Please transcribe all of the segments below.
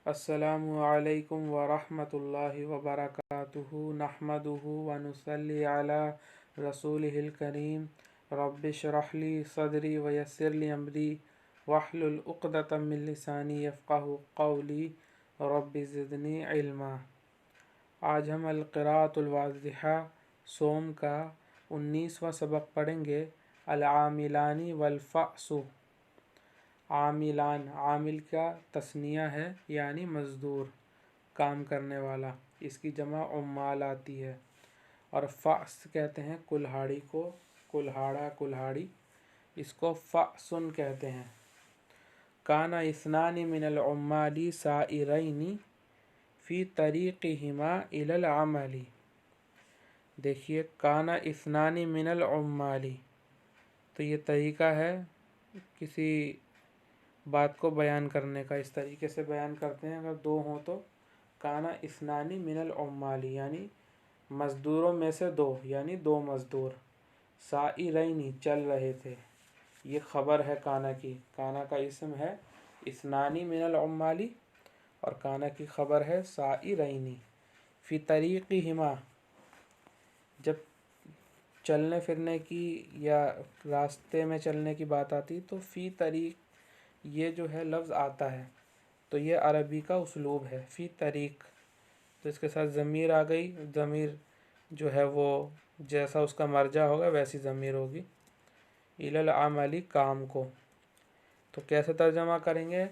السلام علیکم ورحمۃ اللہ وبرکاتہ نحمدہ ونصلی علی رسولہ الکریم رب اشرح لی صدری ویسر لی امری واحلل عقدۃ من لسانی یفقہوا قولی رب زدنی علما۔ آج ہم القراءۃ الواضحہ صوم کا 19واں سبق پڑھیں گے۔ العاملان والفأس۔ عاملان، عامل کا تثنیہ ہے یعنی مزدور، کام کرنے والا، اس کی جمع عمال آتی ہے۔ اور فأس کہتے ہیں کلہاڑی کو، کلہاڑا، کلہاڑی، اس کو فأسن کہتے ہیں۔ کان اثنان من العمال سائرین فی طریقہما الی العمل۔ دیکھیے، کان اثنان من العمال، تو یہ طریقہ ہے کسی بات کو بیان کرنے کا، اس طریقے سے بیان کرتے ہیں۔ اگر دو ہوں تو کانا اثنانی من العمال یعنی مزدوروں میں سے دو، یعنی دو مزدور، سائرین چل رہے تھے۔ یہ خبر ہے کانا کی، کانا کا اسم ہے اثنانی من العمال اور کانا کی خبر ہے سائرین فی طریقہما۔ جب چلنے پھرنے کی یا راستے میں چلنے کی بات آتی تو فی طریق یہ جو ہے لفظ آتا ہے، تو یہ عربی کا اسلوب ہے، فی طریق، تو اس کے ساتھ ضمیر آ گئی۔ ضمیر جو ہے وہ جیسا اس کا مرجع ہوگا ویسی ضمیر ہوگی، الی العمل، کام کو۔ تو کیسے ترجمہ کریں گے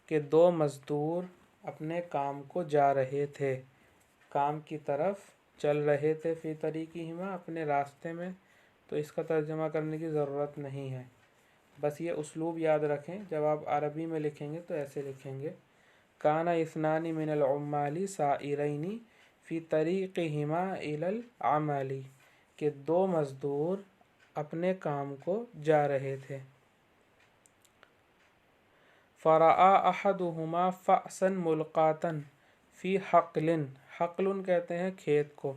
کہ دو مزدور اپنے کام کو جا رہے تھے، کام کی طرف چل رہے تھے، فی طریقہما، اپنے راستے میں۔ تو اس کا ترجمہ کرنے کی ضرورت نہیں ہے، بس یہ اسلوب یاد رکھیں، جب آپ عربی میں لکھیں گے تو ایسے لکھیں گے، کان اثنان من العمال سائرین فی طریقہما الی العمل، کہ دو مزدور اپنے کام کو جا رہے تھے۔ فرأى احدہما فأسا ملقاتا فی حقل، حقل کہتے ہیں کھیت کو۔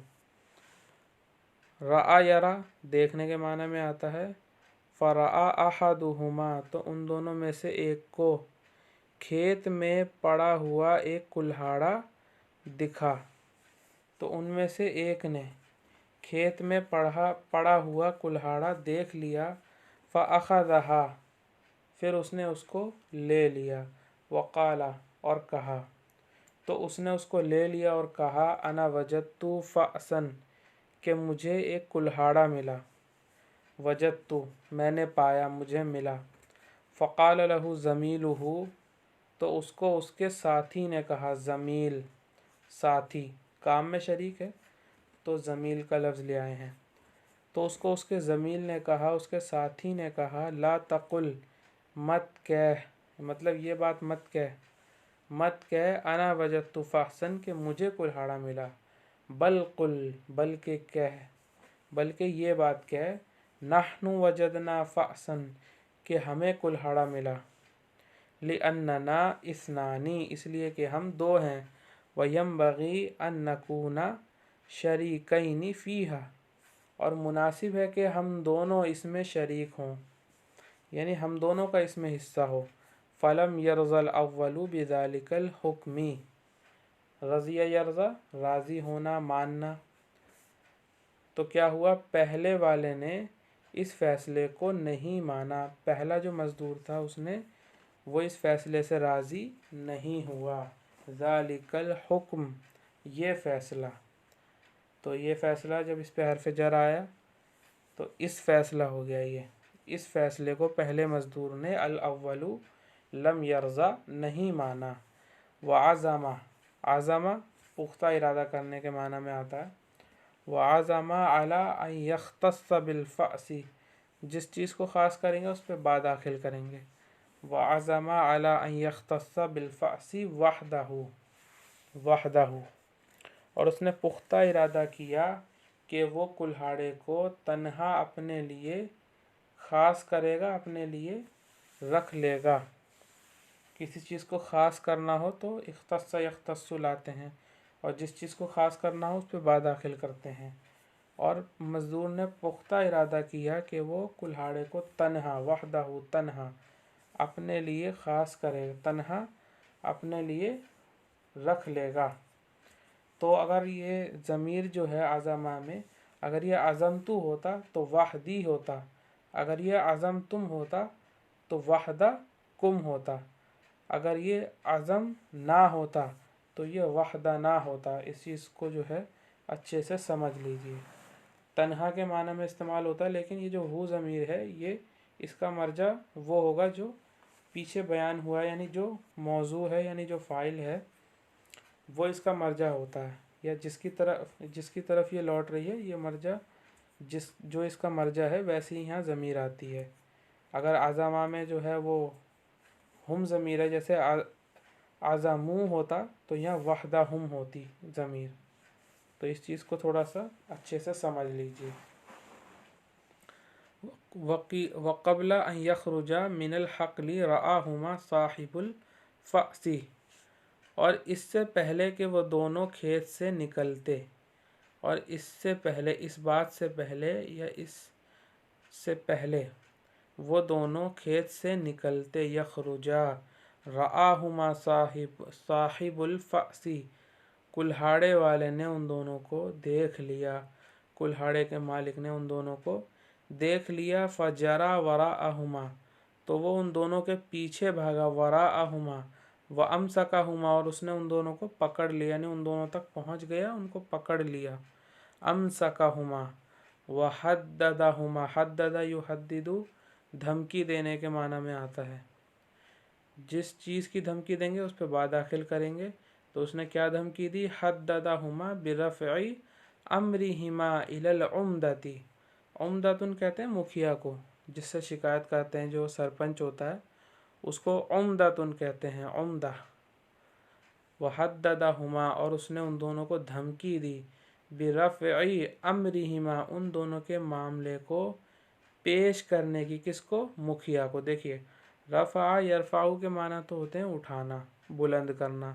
رأى یرا دیکھنے کے معنی میں آتا ہے۔ فرأى احدہما تو ان دونوں میں سے ایک کو کھیت میں پڑا ہوا ایک کلہاڑا دکھا، تو ان میں سے ایک نے کھیت میں پڑا ہوا کلہاڑا دیکھ لیا، فأخذها پھر اس نے اس کو لے لیا، وقال اور کہا، تو اس نے اس کو لے لیا اور کہا، انا وجدت فأسا کہ مجھے ایک کلہاڑا ملا، وجدت میں نے پایا، مجھے ملا۔ فقال له زمیلہ تو اس کو اس کے ساتھی نے کہا، زمیل ساتھی، کام میں شریک ہے تو زمیل کا لفظ لے آئے ہیں۔ تو اس کو اس کے زمیل نے کہا، اس کے ساتھی نے کہا، لا تقل مت کہہ، مطلب یہ بات مت کہہ، انا وجدت فأسا کہ مجھے کلہاڑا ملا، بل قل بلکہ کہہ، بلکہ یہ بات کہہ، نحن وجدنا فأسا کہ ہمیں کلہاڑا ملا، لأننا اثنان اس لیے کہ ہم دو ہیں، وینبغی ان نکون شریکین فیہا اور مناسب ہے کہ ہم دونوں اس میں شریک ہوں، یعنی ہم دونوں کا اس میں حصہ ہو۔ فلم یرض الاول بذلک الحکم، رضی یرضا راضی ہونا، ماننا، تو کیا ہوا، پہلے والے نے اس فیصلے کو نہیں مانا، پہلا جو مزدور تھا اس نے وہ اس فیصلے سے راضی نہیں ہوا۔ ذالک الحکم یہ فیصلہ، تو یہ فیصلہ جب اس پہ حرف جر آیا تو اس فیصلہ ہو گیا، یہ اس فیصلے کو پہلے مزدور نے الاول لم یرضا نہیں مانا۔ وعزم، عزم پختہ ارادہ کرنے کے معنی میں آتا ہے۔ وعزم علی ان یختص بالفأس جس چیز کو خاص کریں گے اس پہ با داخل کریں گے۔ وعزم علی ان یختص بالفأس وحدہ اور اس نے پختہ ارادہ کیا کہ وہ کلہاڑے کو تنہا اپنے لیے خاص کرے گا، اپنے لیے رکھ لے گا۔ کسی چیز کو خاص کرنا ہو تو اختص یختص لاتے ہیں، اور جس چیز کو خاص کرنا ہو اس پہ با داخل کرتے ہیں۔ اور مزدور نے پختہ ارادہ کیا کہ وہ کلہاڑے کو تنہا، وحدہ تنہا اپنے لیے خاص کرے، تنہا اپنے لیے رکھ لے گا۔ تو اگر یہ ضمیر جو ہے عظمہ میں، اگر یہ عظمتو ہوتا تو وحدی ہوتا، اگر یہ عظمتم ہوتا تو وحدکم ہوتا، اگر یہ عظم نہ ہوتا تو یہ وحدنا ہوتا۔ اس چیز کو جو ہے اچھے سے سمجھ لیجیے۔ تنہا کے معنی میں استعمال ہوتا ہے، لیکن یہ جو ہو ضمیر ہے یہ اس کا مرجع وہ ہوگا جو پیچھے بیان ہوا ہے، یعنی جو موضوع ہے، یعنی جو فاعل ہے وہ اس کا مرجع ہوتا ہے، یا جس کی طرف یہ لوٹ رہی ہے یہ مرجع، جو اس کا مرجع ہے ویسے ہی یہاں ضمیر آتی ہے۔ اگر عظمہ میں جو ہے وہ ہم ضمیر ہے، جیسے عظمو ہوتا تو یہاں وحدہم ہوتی ضمیر۔ تو اس چیز کو تھوڑا سا اچھے سے سمجھ لیجیے۔ وقبل ان یخرج من الحقل رآہما صاحب الفأس، اور اس سے پہلے کہ وہ دونوں کھیت سے نکلتے، اور اس سے پہلے، اس بات سے پہلے یا اس سے پہلے وہ دونوں کھیت سے نکلتے، یخرجا، رآہما صاحب الفأس، کلہاڑے والے نے ان دونوں کو دیکھ لیا، کلہاڑے کے مالک نے ان دونوں کو دیکھ لیا، فجرا وراءہما، تو وہ ان دونوں کے پیچھے بھاگا، وراءہما وامسکہما، اور اس نے ان دونوں کو پکڑ لیا، یعنی ان دونوں تک پہنچ گیا، ان کو پکڑ لیا، امسکہما وحددہما، حدد یحدد دھمکی دینے کے معنی میں آتا ہے۔ جس چیز کی دھمکی دیں گے اس پہ با داخل کریں گے، تو اس نے کیا دھمکی دی؟ حددہما برفع امرہما الی العمدۃ، عمدۃ کہتے ہیں مکھیا کو، جس سے شکایت کرتے ہیں، جو سرپنچ ہوتا ہے اس کو عمدۃ کہتے ہیں، عمدہ۔ وحددہما، اور اس نے ان دونوں کو دھمکی دی، برفع امرہما، ان دونوں کے معاملے کو پیش کرنے کی، کس کو؟ مکھیا کو۔ دیکھیے رفع یرفع کے معنی تو ہوتے ہیں اٹھانا، بلند کرنا،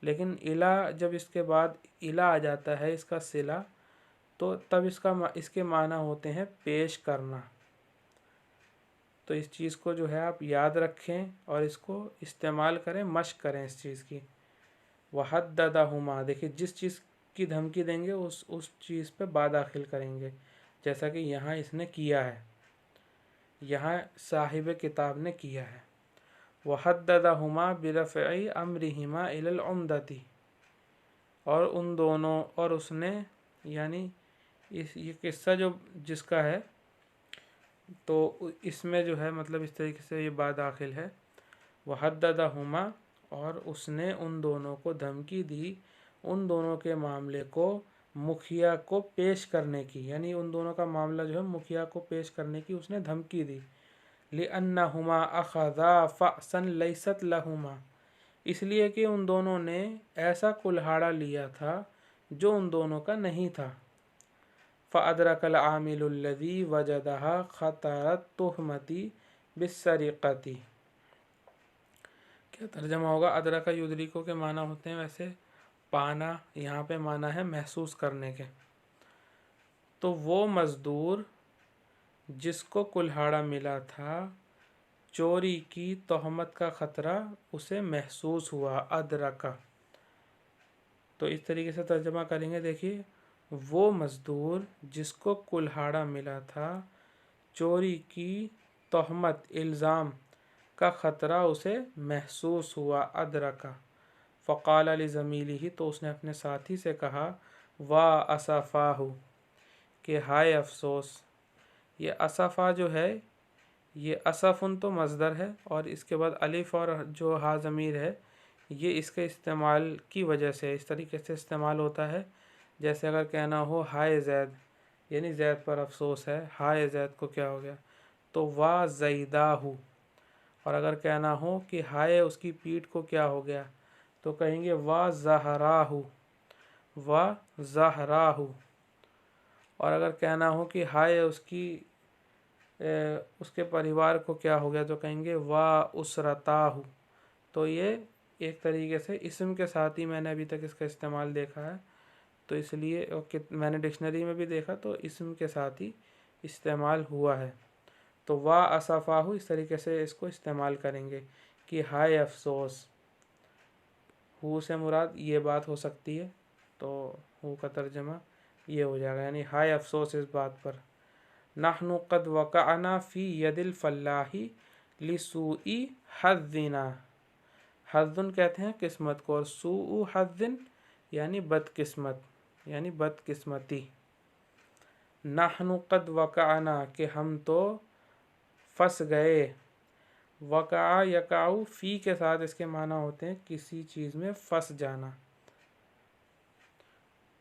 لیکن الا، جب اس کے بعد الا آ جاتا ہے اس کا صلہ، تو تب اس کے معنی ہوتے ہیں پیش کرنا۔ تو اس چیز کو جو ہے آپ یاد رکھیں اور اس کو استعمال کریں، مشق کریں اس چیز کی۔ وحددہما، دیکھیں جس چیز کی دھمکی دیں گے اس چیز پہ با داخل کریں گے، جیسا کہ یہاں اس نے کیا ہے، یہاں صاحب کتاب نے کیا ہے۔ وحددہما برفع امرہما الی العمدۃ، اور ان دونوں، اور اس نے، یعنی یہ قصہ جو جس کا ہے تو اس میں جو ہے مطلب اس طریقے سے یہ با داخل ہے۔ وحددہما، اور اس نے ان دونوں کو دھمکی دی، ان دونوں کے معاملے کو مکھیا کو پیش کرنے کی، یعنی ان دونوں کا معاملہ جو ہے مکھیا کو پیش کرنے کی اس نے دھمکی دی۔ لِأَنَّهُمَا أَخَذَا فَأْسًا لَيْسَتْ لَهُمَا، اس لیے کہ ان دونوں نے ایسا کلہاڑا لیا تھا جو ان دونوں کا نہیں تھا۔ فَأَدْرَكَ الْعَامِلُ الَّذِي وَجَدَهَا خَطَرَ التُّهْمَةِ بِالسَّرِقَةِ، کیا ترجمہ ہوگا؟ ادرکا یدرکو کے معنی ہوتے ہیں ویسے پانا، یہاں پہ معنی ہے محسوس کرنے کے۔ تو وہ مزدور جس کو کلہاڑا ملا تھا، چوری کی تہمت کا خطرہ اسے محسوس ہوا، ادرکا۔ تو اس طریقے سے ترجمہ کریں گے، دیکھیے وہ مزدور جس کو کلہاڑا ملا تھا، چوری کی تہمت، الزام کا خطرہ اسے محسوس ہوا، ادرکا۔ فقال لزمیلہ، تو اس نے اپنے ساتھی سے کہا، وا اسفاہ، کہ ہائے افسوس۔ یہ اسفا جو ہے یہ اسفن تو مصدر ہے، اور اس کے بعد الف اور جو ہا ضمیر ہے یہ اس کے استعمال کی وجہ سے اس طریقے سے استعمال ہوتا ہے، جیسے اگر کہنا ہو ہائے زید، یعنی زید پر افسوس ہے، ہائے زید کو کیا ہو گیا، تو وا زیداہ۔ اور اگر کہنا ہو کہ ہائے اس کی پیٹھ کو کیا ہو گیا، تو کہیں گے وا زہراہ، وا زہراہ۔ اور اگر کہنا ہو کہ ہائے اس کے پریوار کو کیا ہو گیا، تو کہیں گے وا اسرتاہ۔ تو یہ ایک طریقے سے اسم کے ساتھ ہی میں نے ابھی تک اس کا استعمال دیکھا ہے، تو اس لیے میں نے ڈکشنری میں بھی دیکھا تو اسم کے ساتھ ہی استعمال ہوا ہے۔ تو وا اسفاہ اس طریقے سے اس کو استعمال کریں گے کہ ہائے افسوس، ہو سے مراد یہ بات ہو سکتی ہے، تو ہو کا ترجمہ یہ ہو جائے گا، یعنی ہائے افسوس اس بات پر۔ نحن قد وقعنا فی ید الفلاح لسوء حظنا، حظن کہتے ہیں قسمت کو، اور سوء حظ یعنی بدقسمت، یعنی بدقسمتی۔ نحن قد وقعنا کہ ہم تو پھنس گئے، وقع یقع فی کے ساتھ اس کے معنی ہوتے ہیں کسی چیز میں پھنس جانا۔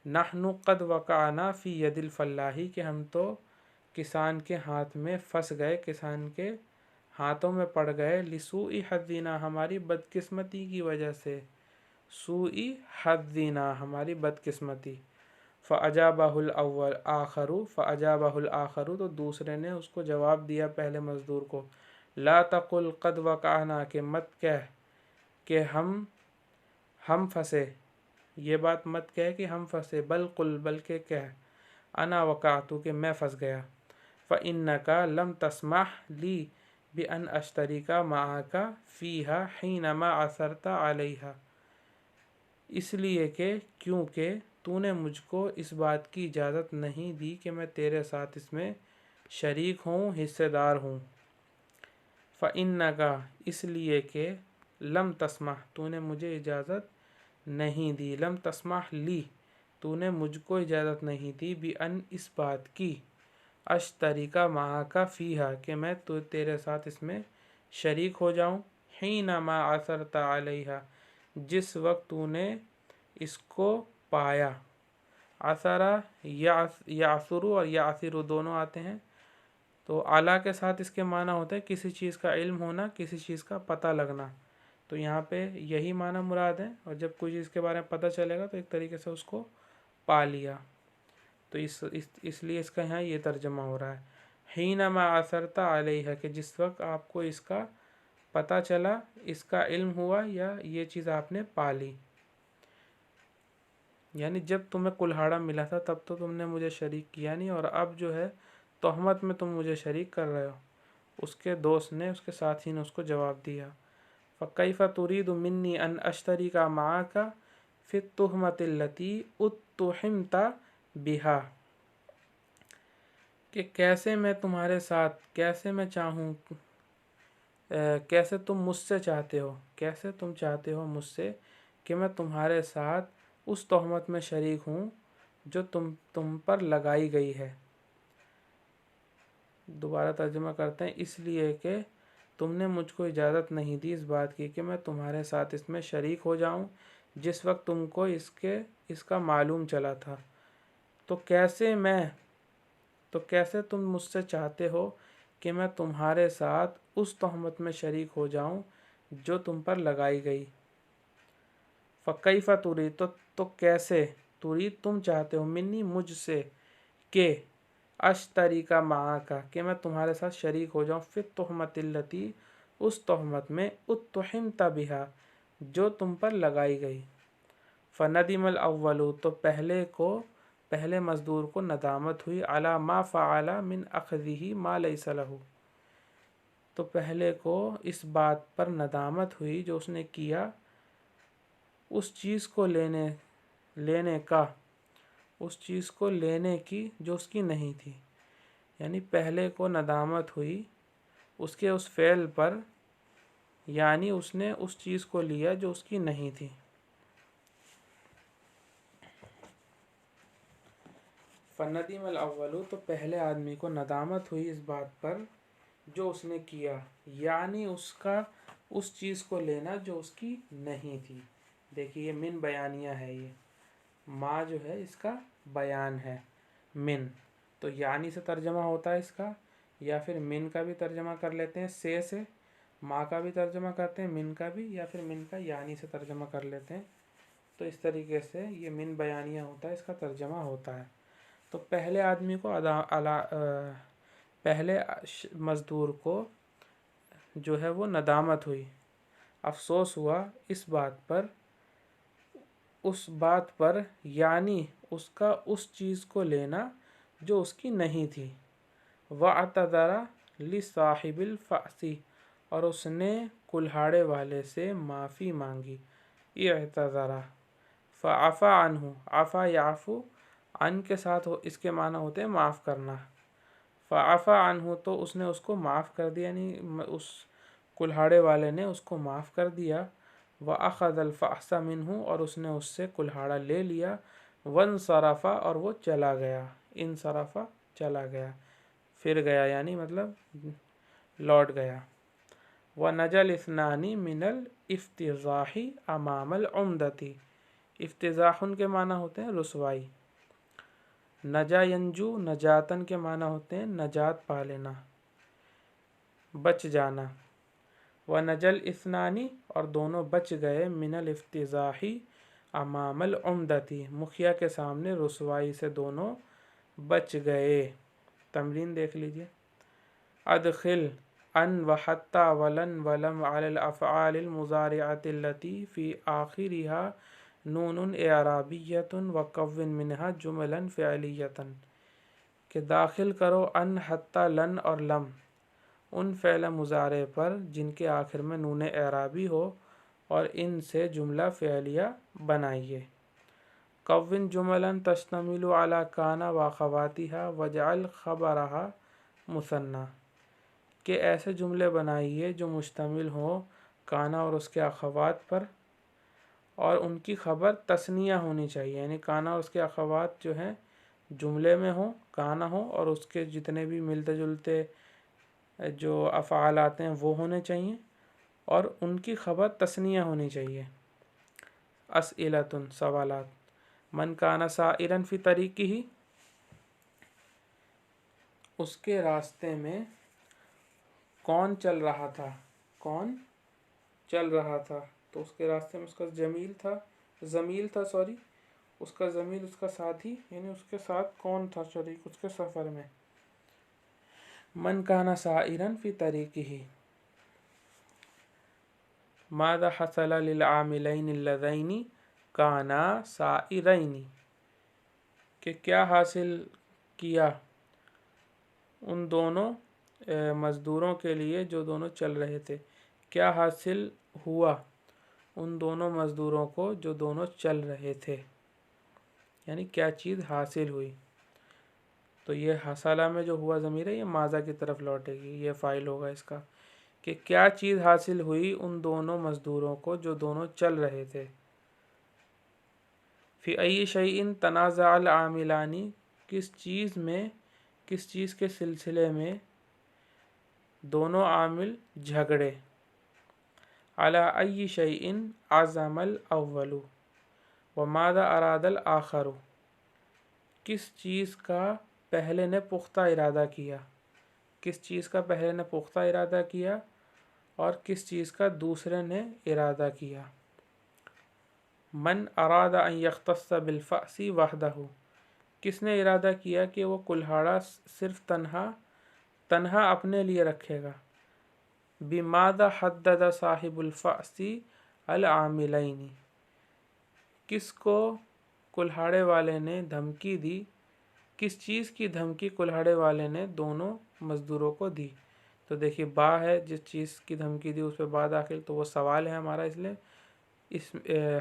نحن قد وقعنا فی ید الفلاحی کہ ہم تو کسان کے ہاتھ میں پھنس گئے، کسان کے ہاتھوں میں پڑ گئے، لسوء حظنا ہماری بدقسمتی کی وجہ سے، سوء حظنا ہماری بدقسمتی۔ فَأَجَابَهُ الْآخَرُ فَأَجَابَهُ الْآخَرُ تو دوسرے نے اس کو جواب دیا پہلے مزدور کو، لا تقل قد وقعنا کہ مت کہہ کہ ہم پھنسے، یہ بات مت کہہ کہ ہم پھنسے، بل قل بلکہ کہہ انا وقعت کہ میں پھنس گیا۔ فَإِنَّكَ لَمْ تَسْمَحْ لِي بِأَنْ أَشْتَرِكَ مَعَكَ فِيهَا حِينَمَا عَثَرْتَ عَلَيْهَا، اس لیے کہ کیونکہ تو نے مجھ کو اس بات کی اجازت نہیں دی کہ میں تیرے ساتھ اس میں شریک ہوں، حصے دار ہوں۔ فَإِنَّكَ اس لیے کہ لم تسمح تو نے مجھے اجازت نہیں دی، لم تسمح لی تو نے مجھ کو اجازت نہیں دی، بِأَنْ اس بات کی، اشتریک معاک فیہا کہ میں تو تیرے ساتھ اس میں شریک ہو جاؤں، حینما عثرت علیہا جس وقت تو نے اس کو پایا۔ عثرہ یعثر اور یعثر دونوں آتے ہیں، تو اعلیٰ کے ساتھ اس کے معنی ہوتے ہیں کسی چیز کا علم ہونا، کسی چیز کا پتہ لگنا، تو یہاں پہ یہی معنی مراد ہے، اور جب کوئی چیز کے بارے میں پتہ چلے گا تو ایک طریقے سے اس کو پا لیا، تو اس لیے اس کا یہاں یہ ترجمہ ہو رہا ہے، حینما عثرت علیہ کہ جس وقت آپ کو اس کا پتہ چلا، اس کا علم ہوا یا یہ چیز آپ نے پا لی، یعنی جب تمہیں کلہاڑا ملا تھا تب تو تم نے مجھے شریک کیا نہیں، اور اب جو ہے تہمت میں تم مجھے شریک کر رہے ہو۔ اس کے دوست نے، اس کے ساتھی نے اس کو جواب دیا، فَكَيْفَ تُرِيدُ مِنِّي أَنْ أَشْتَرِكَ مَعَكَ فِي التُّهْمَةِ الَّتِي اتُّهِمْتَ بِهَا کہ کیسے میں تمہارے ساتھ، کیسے میں چاہوں، کیسے تم مجھ سے چاہتے ہو، کیسے تم چاہتے ہو مجھ سے کہ میں تمہارے ساتھ اس تہمت میں شریک ہوں جو تم پر لگائی گئی ہے۔ دوبارہ ترجمہ کرتے ہیں، اس لیے کہ تم نے مجھ کو اجازت نہیں دی اس بات کی کہ میں تمہارے ساتھ اس میں شریک ہو جاؤں جس وقت تم کو اس کا معلوم چلا تھا، تو کیسے تم مجھ سے چاہتے ہو کہ میں تمہارے ساتھ اس تہمت میں شریک ہو جاؤں جو تم پر لگائی گئی۔ فَكَيْفَ تُرِيدُ تو کیسے، تُرِيدُ تم چاہتے ہو، منی مجھ سے، کہ اشتریک معاک کہ میں تمہارے ساتھ شریک ہو جاؤں، فی التہمۃ التی اس تہمت میں، اتہمت بہا جو تم پر لگائی گئی۔ فندم الاول تو پہلے مزدور کو ندامت ہوئی، علی ما فعل من اخذہ ما لیس لہ تو پہلے کو اس بات پر ندامت ہوئی جو اس نے کیا اس چیز کو لینے کا، اس چیز کو لینے کی جو اس کی نہیں تھی، یعنی پہلے کو ندامت ہوئی اس کے اس فعل پر، یعنی اس نے اس چیز کو لیا جو اس کی نہیں تھی۔ فندم الاول تو پہلے آدمی کو ندامت ہوئی اس بات پر جو اس نے کیا، یعنی اس چیز کو لینا جو اس کی نہیں تھی۔ دیکھیے یہ من بیانیہ ہے، یہ ما جو ہے اس کا بیان ہے، من تو یعنی سے ترجمہ ہوتا ہے اس کا، یا پھر من کا بھی ترجمہ کر لیتے ہیں سے، ما کا بھی ترجمہ کرتے ہیں من کا بھی، یا پھر من کا یعنی سے ترجمہ کر لیتے ہیں، تو اس طریقے سے یہ من بیانیہ ہوتا ہے، اس کا ترجمہ ہوتا ہے۔ تو پہلے آدمی کو پہلے مزدور کو جو ہے وہ ندامت ہوئی، افسوس ہوا اس بات پر یعنی اس کا اس چیز کو لینا جو اس کی نہیں تھی۔ وَاعْتَذَرَ لِصَاحِبِ الْفَأْسِ اور اس نے کلہاڑے والے سے معافی مانگی، اعتذرا فعفا عنہ، عفا یعفو عن کے ساتھ اس کے معنی ہوتے ہیں معاف کرنا، فعفا عنہ تو اس نے اس کو معاف کر دیا، یعنی اس کلہاڑے والے نے اس کو معاف کر دیا، وَأَخَذَ الْفَأْسَ مِنْهُ اور اس نے اس سے کلہاڑا لے لیا، وَانْصَرَفَ اور وہ چلا گیا، انصرف چلا گیا، پھر گیا یعنی مطلب لوٹ گیا، وَنَجَا الْإِثْنَانِ مِنَ الْإِفْتِضَاحِ أَمَامَ الْعُمْدَةِ، افتضاح کے معنی ہوتے ہیں رسوائی، نجا ینجو نجاتن کے معنی ہوتے ہیں نجات پا لینا، بچ جانا، وَنَجَا الْإِثْنَانِ اور دونوں بچ گئے، مِنَ الْإِفْتِضَاحِ امام العمدتی مکھیا کے سامنے رسوائی سے دونوں بچ گئے۔ تمرین دیکھ لیجئے، ادخل ان وحتی ولن ولم علی الافعال المضارعۃ التي فی آخرها نون اعرابیۃ وکون منها جملا فعلیۃ، کہ داخل کرو ان، حتی، لن اور لم ان فعل مضارع پر جن کے آخر میں نون اعرابی ہو اور ان سے جملہ فعلیہ بنائیے۔ کون جملا تشتمل علی کان واخواتها وجعل خبرها مثنی، کہ ایسے جملے بنائیے جو مشتمل ہوں کانا اور اس کے اخوات پر، اور ان کی خبر تثنیہ ہونی چاہیے، یعنی کانا اور اس کے اخوات جو ہیں جملے میں ہوں، کانا ہو اور اس کے جتنے بھی ملتے جلتے جو افعال آتے ہیں وہ ہونے چاہیے، اور ان کی خبر تثنیہ ہونی چاہیے۔ اسئلۃ سوالات، من کان سائرا فی طریقہ، اس کے راستے میں کون چل رہا تھا، کون چل رہا تھا، تو اس کے راستے میں اس کا زمیل تھا اس کا زمیل اس کا ساتھی، یعنی اس کے ساتھ کون تھا شریک اس کے سفر میں۔ من کان سائرا فی طریقہ، ماذا حصل للعاملین اللذین کانا سائرین، کہ کیا حاصل کیا ان دونوں مزدوروں کے لیے جو دونوں چل رہے تھے، کیا حاصل ہوا ان دونوں مزدوروں کو جو دونوں چل رہے تھے، یعنی کیا چیز حاصل ہوئی۔ تو یہ حصلہ میں جو ہوا ضمیر ہے یہ ماذا کی طرف لوٹے گی، یہ فاعل ہوگا اس کا، کہ کیا چیز حاصل ہوئی ان دونوں مزدوروں کو جو دونوں چل رہے تھے۔ فی ای شیء تنازع العاملان، کس چیز کے سلسلے میں دونوں عامل جھگڑے۔ علی ای شیء عزم الاول وماذا اراد الاخر، کس چیز کا پہلے نے پختہ ارادہ کیا، کس چیز کا پہلے نے پختہ ارادہ کیا اور کس چیز کا دوسرے نے ارادہ کیا۔ من اراد ان یختص بالفأس وحدہ، کس نے ارادہ کیا کہ وہ کلہاڑا صرف تنہا اپنے لیے رکھے گا۔ بماذا حدد صاحب الفأس العاملین، کس کو کلہاڑے والے نے دھمکی دی، کس چیز کی دھمکی کلہاڑے والے نے دونوں مزدوروں کو دی۔ تو دیکھیے با ہے، جس چیز کی دھمکی دی اس پہ با داخل، تو وہ سوال ہے ہمارا، اس لیے اس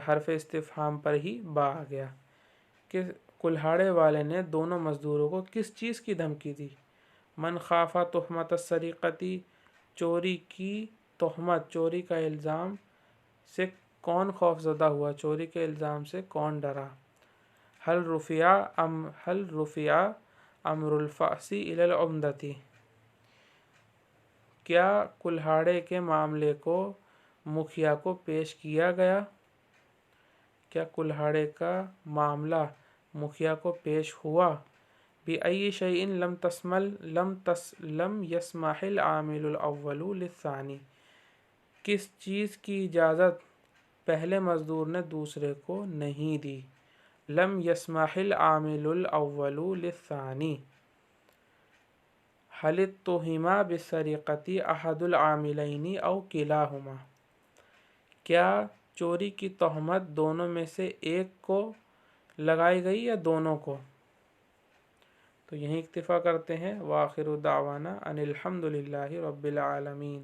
حرف استفہام پر ہی با آ گیا، کہ کلہاڑے والے نے دونوں مزدوروں کو کس چیز کی دھمکی دی۔ من خاف تہمت السرقۃ، چوری کی تہمت، چوری کا الزام سے کون خوف زدہ ہوا، چوری کے الزام سے کون ڈرا۔ هل رفع امر الفأس الی العمدۃ، کیا کلہاڑے کے معاملے کو مکھیا کو پیش کیا گیا، کیا کلہاڑے کا معاملہ مکھیا کو پیش ہوا۔ بأی شیء لم یسمح العامل الاول للثانی، کس چیز کی اجازت پہلے مزدور نے دوسرے کو نہیں دی۔ لم یسمح العامل الاول للثانی۔ هل اتهم بالسرقۃ احد العاملین او کلاہما، کیا چوری کی تہمت دونوں میں سے ایک کو لگائی گئی یا دونوں کو۔ تو یہیں اکتفا کرتے ہیں، وآخر دعوانا ان الحمد للہ رب العالمین۔